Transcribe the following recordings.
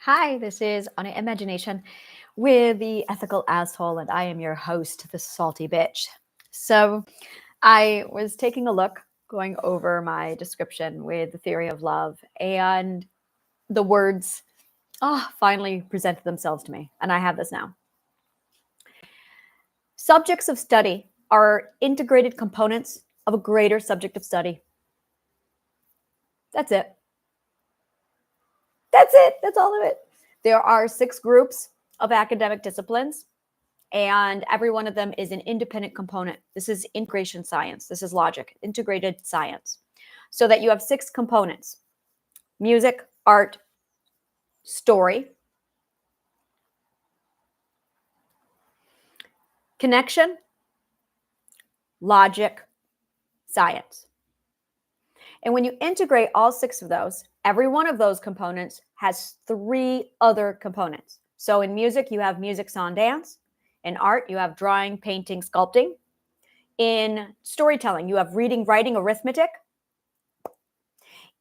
Hi, this is On Imagination with the Ethical Asshole, and I am your host, the Salty Bitch. So, I was taking a look, going over my description with the theory of love, and the words finally presented themselves to me, and I have this now. Subjects of study are integrated components of a greater subject of study. That's it. That's it. That's all of it. There are 6 groups of academic disciplines, and every one of them is an independent component. This is integration science. This is logic, integrated science. So that you have 6 components: music, art, story, connection, logic, science. And when you integrate all 6 of those, every one of those components has 3 other components. So in music, you have music, song, dance. In art, you have drawing, painting, sculpting. In storytelling, you have reading, writing, arithmetic.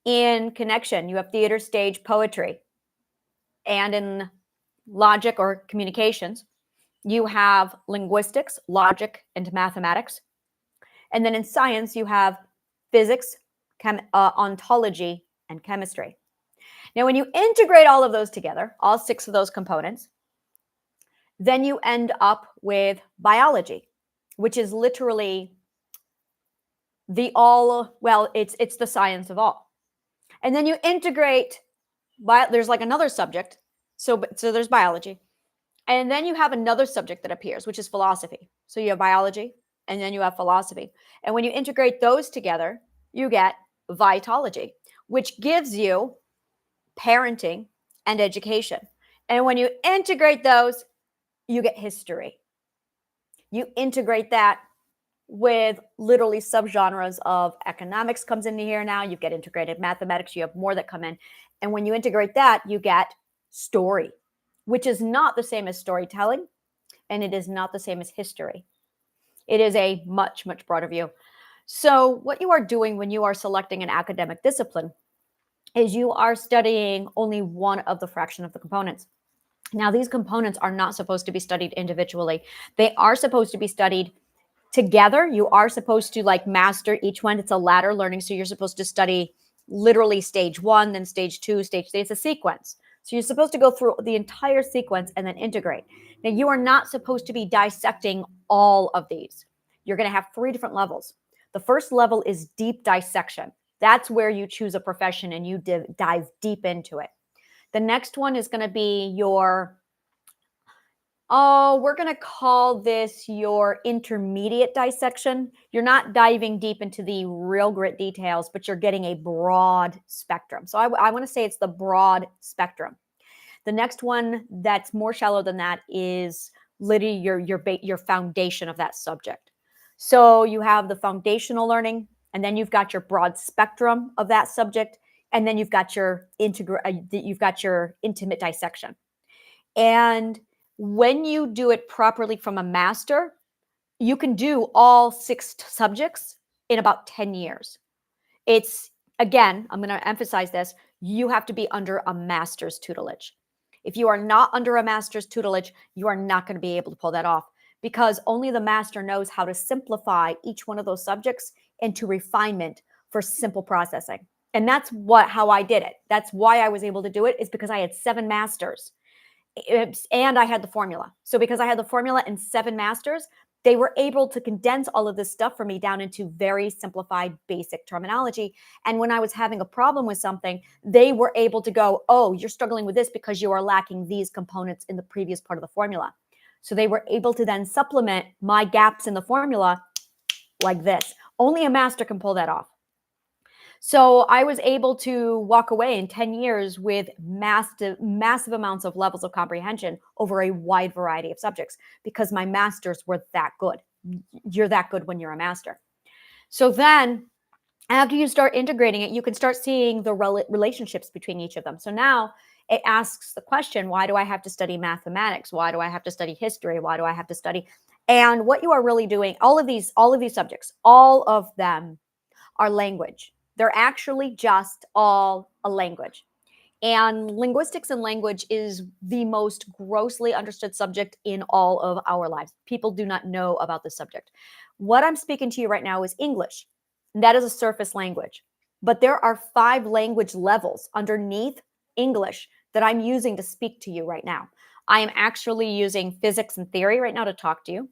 In connection, you have theater, stage, poetry. And in logic or communications, you have linguistics, logic, and mathematics. And then in science, you have physics, ontology, and chemistry. Now, when you integrate all of those together, all 6 of those components, then you end up with biology, which is literally it's the science of all. And then you integrate, there's like another subject. So there's biology. And then you have another subject that appears, which is philosophy. So you have biology, and then you have philosophy. And when you integrate those together, you get vitology, which gives you parenting and education. And when you integrate those, you get history. You integrate that with literally subgenres of economics comes into here now. You get integrated mathematics. You have more that come in. And when you integrate that, you get story, which is not the same as storytelling, and it is not the same as history. It is a much, much broader view. So what you are doing when you are selecting an academic discipline is you are studying only one of the fraction of the components. Now, these components are not supposed to be studied individually. They are supposed to be studied together. You are supposed to master each one. It's a ladder learning. So you're supposed to study literally stage 1, then stage 2, stage 3. It's a sequence. So you're supposed to go through the entire sequence and then integrate. Now, you are not supposed to be dissecting all of these. You're going to have 3 different levels. The first level is deep dissection. That's where you choose a profession and you dive deep into it. The next one is going to be your, we're going to call this your intermediate dissection. You're not diving deep into the real grit details, but you're getting a broad spectrum. So I want to say it's the broad spectrum. The next one that's more shallow than that is literally your foundation of that subject. So you have the foundational learning, and then you've got your broad spectrum of that subject, and then you've got your intimate dissection. And when you do it properly from a master, you can do all 6 subjects in about 10 years. It's, again, I'm going to emphasize this, you have to be under a master's tutelage. If you are not under a master's tutelage, you are not going to be able to pull that off, because only the master knows how to simplify each one of those subjects into refinement for simple processing. And that's how I did it. That's why I was able to do it, is because I had 7 masters and I had the formula. So because I had the formula and 7 masters, they were able to condense all of this stuff for me down into very simplified, basic terminology. And when I was having a problem with something, they were able to go, oh, you're struggling with this because you are lacking these components in the previous part of the formula. So they were able to then supplement my gaps in the formula like this. Only a master can pull that off. So I was able to walk away in 10 years with massive amounts of levels of comprehension over a wide variety of subjects, because my masters were that good. You're that good when you're a master. So then after you start integrating it, you can start seeing the relationships between each of them. So now it asks the question, why do I have to study mathematics? Why do I have to study history? Why do I have to study? And what you are really doing, all of these subjects, all of them are language. They're actually just all a language. And linguistics and language is the most grossly understood subject in all of our lives. People do not know about this subject. What I'm speaking to you right now is English. That is a surface language. But there are 5 language levels underneath English that I'm using to speak to you right now. I am actually using physics and theory right now to talk to you.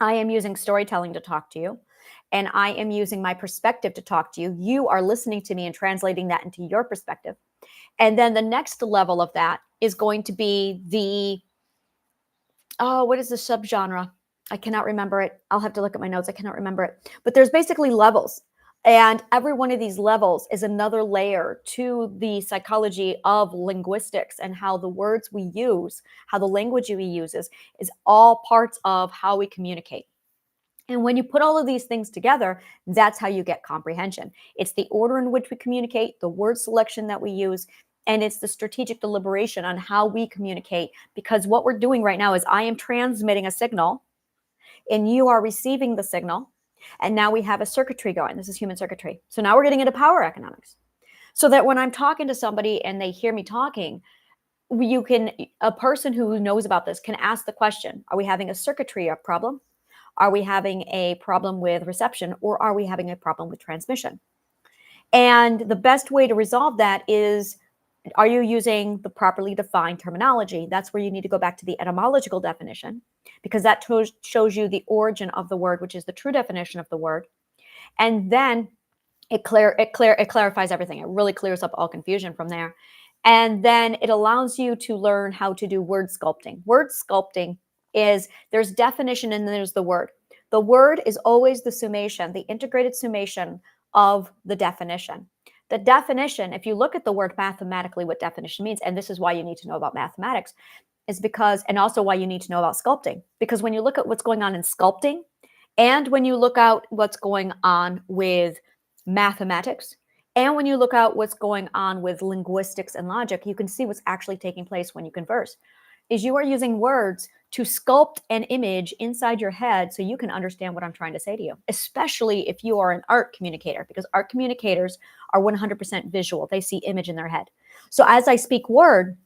I am using storytelling to talk to you. And I am using my perspective to talk to you. You are listening to me and translating that into your perspective. And then the next level of that is going to be what is the subgenre? I cannot remember it. I'll have to look at my notes. I cannot remember it. But there's basically levels. And every one of these levels is another layer to the psychology of linguistics and how the words we use, how the language we use is all parts of how we communicate. And when you put all of these things together, that's how you get comprehension. It's the order in which we communicate, the word selection that we use, and it's the strategic deliberation on how we communicate. Because what we're doing right now is I am transmitting a signal and you are receiving the signal. And now we have a circuitry going. This is human circuitry. So now we're getting into power economics. So that when I'm talking to somebody and they hear me talking, a person who knows about this can ask the question, are we having a circuitry problem? Are we having a problem with reception, or are we having a problem with transmission? And the best way to resolve that is, are you using the properly defined terminology? That's where you need to go back to the etymological definition, because that shows you the origin of the word, which is the true definition of the word. And then it clarifies everything. It really clears up all confusion from there. And then it allows you to learn how to do word sculpting. Word sculpting is, there's definition and then there's the word. The word is always the summation, the integrated summation of the definition. The definition, if you look at the word mathematically, what definition means, and this is why you need to know about mathematics, is because, and also why you need to know about sculpting, because when you look at what's going on in sculpting, and when you look out what's going on with mathematics, and when you look out what's going on with linguistics and logic, you can see what's actually taking place when you converse. Is you are using words to sculpt an image inside your head so you can understand what I'm trying to say to you, especially if you are an art communicator, because art communicators are 100% visual. They see image in their head. So as I speak word,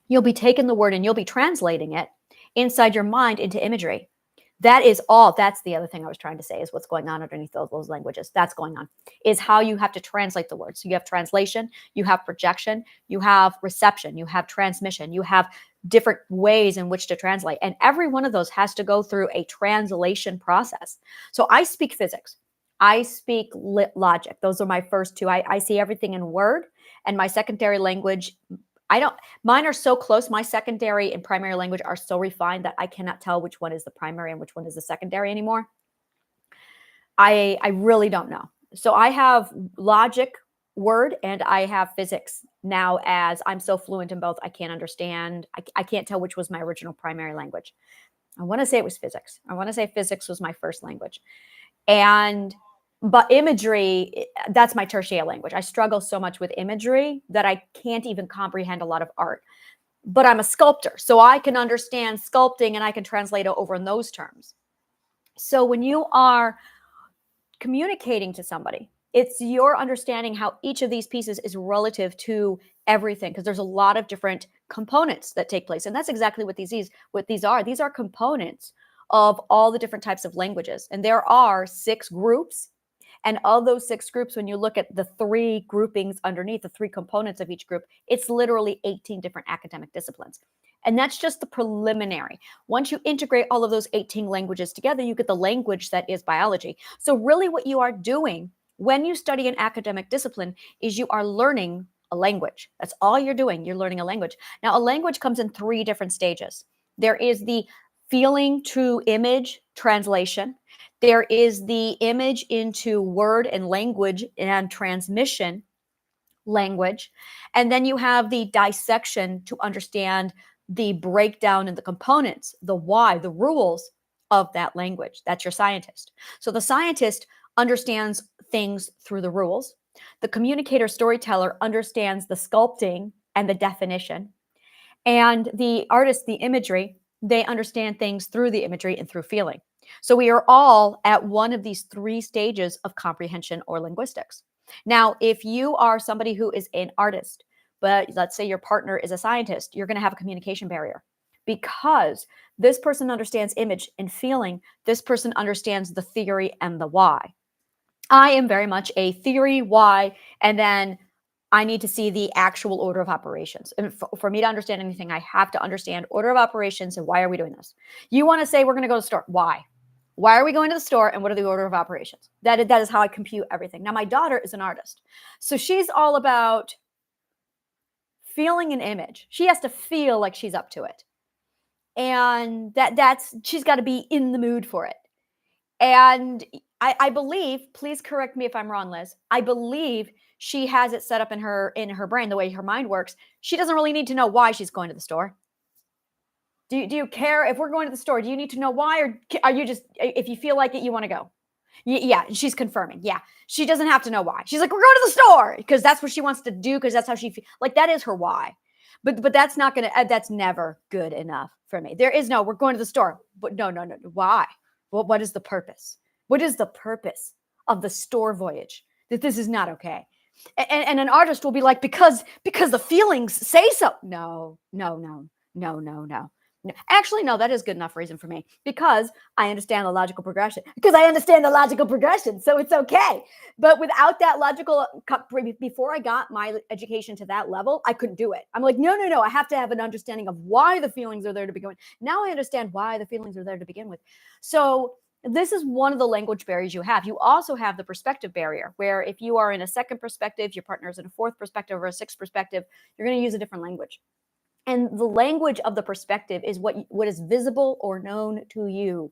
you'll be taking the word and you'll be translating it inside your mind into imagery. That is all. That's the other thing I was trying to say, is what's going on underneath those languages. That's going on, is how you have to translate the words. So you have translation, you have projection, you have reception, you have transmission, you have different ways in which to translate. And every one of those has to go through a translation process. So I speak physics. I speak logic. Those are my first two. I see everything in word, and my secondary language, mine are so close. My secondary and primary language are so refined that I cannot tell which one is the primary and which one is the secondary anymore. I really don't know. So I have logic, word, and I have physics now, as I'm so fluent in both. I can't understand. I can't tell which was my original primary language. I want to say it was physics. I want to say physics was my first language. But imagery, that's my tertiary language. I struggle so much with imagery that I can't even comprehend a lot of art. But I'm a sculptor, so I can understand sculpting and I can translate it over in those terms. So when you are communicating to somebody, it's your understanding how each of these pieces is relative to everything, because there's a lot of different components that take place. And that's exactly what these are. These are components of all the different types of languages. And there are 6 groups. And of those 6 groups, when you look at the 3 groupings underneath, the 3 components of each group, it's literally 18 different academic disciplines. And that's just the preliminary. Once you integrate all of those 18 languages together, you get the language that is biology. So really what you are doing when you study an academic discipline is you are learning a language. That's all you're doing. You're learning a language. Now, a language comes in 3 different stages. There is the feeling to image translation. There is the image into word and language and transmission language. And then you have the dissection to understand the breakdown in the components, the why, the rules of that language. That's your scientist. So the scientist understands things through the rules. The communicator storyteller understands the sculpting and the definition. And the artist, the imagery, they understand things through the imagery and through feeling. So we are all at one of these 3 stages of comprehension or linguistics. Now, if you are somebody who is an artist, but let's say your partner is a scientist, you're going to have a communication barrier because this person understands image and feeling. This person understands the theory and the why. I am very much a theory, why, and then I need to see the actual order of operations. And for me to understand anything, I have to understand order of operations and why are we doing this? You want to say we're going to go to the store. Why? Why are we going to the store and what are the order of operations? That is how I compute everything. Now, my daughter is an artist. So she's all about feeling an image. She has to feel like she's up to it. And that's she's got to be in the mood for it. And I believe, please correct me if I'm wrong, Liz. I believe she has it set up in her brain the way her mind works. She doesn't really need to know why she's going to the store. Do you care if we're going to the store? Do you need to know why, or are you just, if you feel like it, you want to go? Yeah, she's confirming. Yeah, she doesn't have to know why. She's like, we're going to the store because that's what she wants to do because that's how she feels. Like that is her why. But that's not gonna. That's never good enough for me. There is no. We're going to the store, but no. Why? Well, what is the purpose? What is the purpose of the store voyage? That this is not okay. And an artist will be like, because the feelings say so. No. Actually, no, that is good enough reason for me because I understand the logical progression. So it's okay. But without that logical, before I got my education to that level, I couldn't do it. I'm like, no. I have to have an understanding of why the feelings are there to begin with. Now I understand why the feelings are there to begin with. So this is one of the language barriers you have. You also have the perspective barrier, where if you are in a second perspective, your partner is in a fourth perspective or a sixth perspective, you're going to use a different language. And the language of the perspective is what is visible or known to you.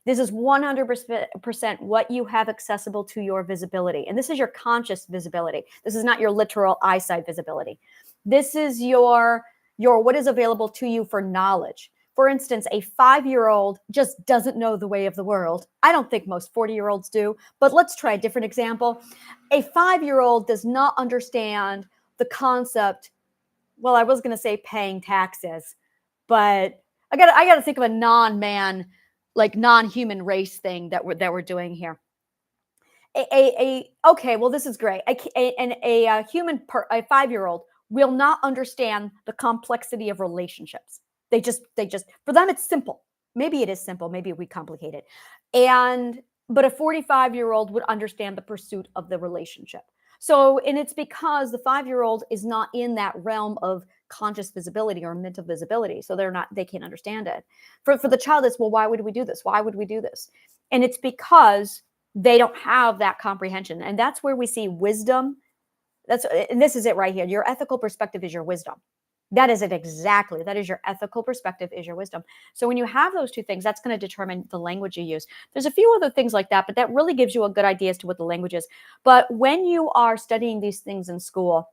This is 100% what you have accessible to your visibility. And this is your conscious visibility. This is not your literal eyesight visibility. This is your what is available to you for knowledge. For instance, a 5-year-old just doesn't know the way of the world. I don't think most 40-year-olds do, but let's try a different example. A 5-year-old does not understand the concept. Well, I was going to say paying taxes, but I got to think of a non-man, like non-human race thing that we're doing here. Okay, well, this is great. A 5-year-old will not understand the complexity of relationships. They just for them it's simple. Maybe it is simple. Maybe we complicate it. But a 45-year-old would understand the pursuit of the relationship. So, and it's because the 5-year-old is not in that realm of conscious visibility or mental visibility. So they can't understand it. For the child, it's, well, why would we do this? Why would we do this? And it's because they don't have that comprehension. And that's where we see wisdom. And this is it right here. Your ethical perspective is your wisdom. That is it exactly. That is your ethical perspective is your wisdom. So when you have those two things, that's going to determine the language you use. There's a few other things like that, but that really gives you a good idea as to what the language is. But when you are studying these things in school,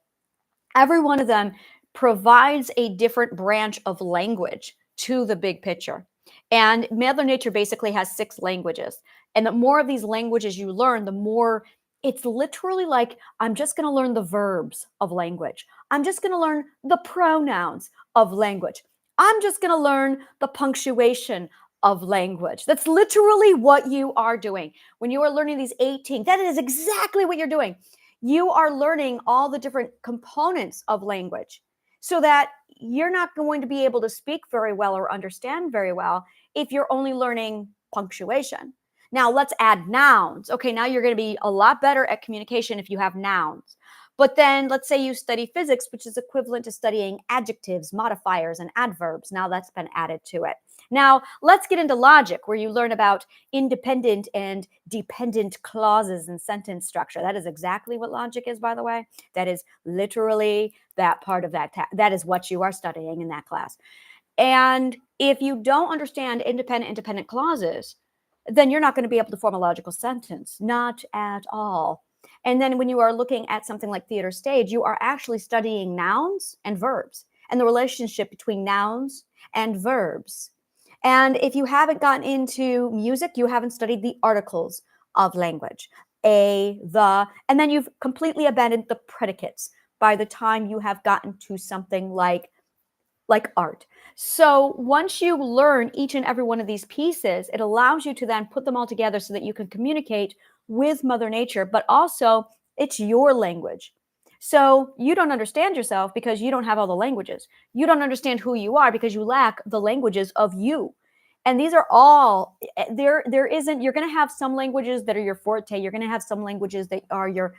every one of them provides a different branch of language to the big picture. And Mother Nature basically has 6 languages. And the more of these languages you learn, the more it's literally like, I'm just going to learn the verbs of language. I'm just going to learn the pronouns of language. I'm just going to learn the punctuation of language. That's literally what you are doing. When you are learning these 18, that is exactly what you're doing. You are learning all the different components of language so that you're not going to be able to speak very well or understand very well if you're only learning punctuation. Now let's add nouns. Okay, now you're going to be a lot better at communication if you have nouns. But then let's say you study physics, which is equivalent to studying adjectives, modifiers, and adverbs. Now that's been added to it. Now let's get into logic, where you learn about independent and dependent clauses and sentence structure. That is exactly what logic is, by the way. That is literally that part of that. That is what you are studying in that class. And if you don't understand independent clauses, then you're not going to be able to form a logical sentence. Not at all. And then when you are looking at something like theater stage, you are actually studying nouns and verbs and the relationship between nouns and verbs. And if you haven't gotten into music, you haven't studied the articles of language, a, the, and then you've completely abandoned the predicates by the time you have gotten to something like art. So once you learn each and every one of these pieces, it allows you to then put them all together so that you can communicate with Mother Nature, but also it's your language. So you don't understand yourself because you don't have all the languages. You don't understand who you are because you lack the languages of you. And these are all there isn't you're going to have some languages that are your forte. You're going to have some languages that are your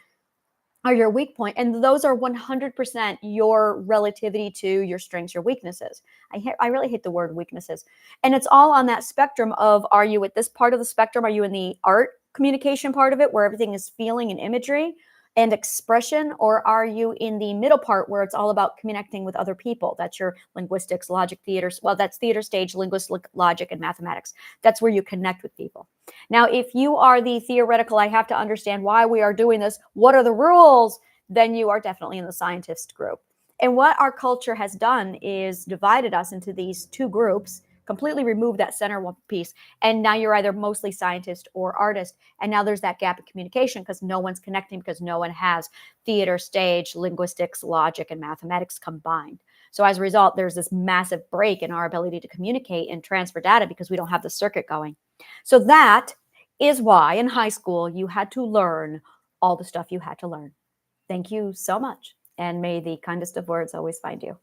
weak point, and those are 100% your relativity to your strengths, your weaknesses. I really hate the word weaknesses, and it's all on that spectrum of, are you at this part of the spectrum? Are you in the art communication part of it, where everything is feeling and imagery and expression, or are you in the middle part where it's all about connecting with other people? That's your linguistics, logic, theater. Well, that's theater stage, linguistic, logic, and mathematics. That's where you connect with people. Now, if you are the theoretical, I have to understand why we are doing this, what are the rules, then you are definitely in the scientist group. And what our culture has done is divided us into these two groups, completely removed that center piece. And now you're either mostly scientist or artist. And now there's that gap in communication because no one's connecting, because no one has theater, stage, linguistics, logic, and mathematics combined. So as a result, there's this massive break in our ability to communicate and transfer data because we don't have the circuit going. So that is why in high school you had to learn all the stuff you had to learn. Thank you so much, and may the kindest of words always find you.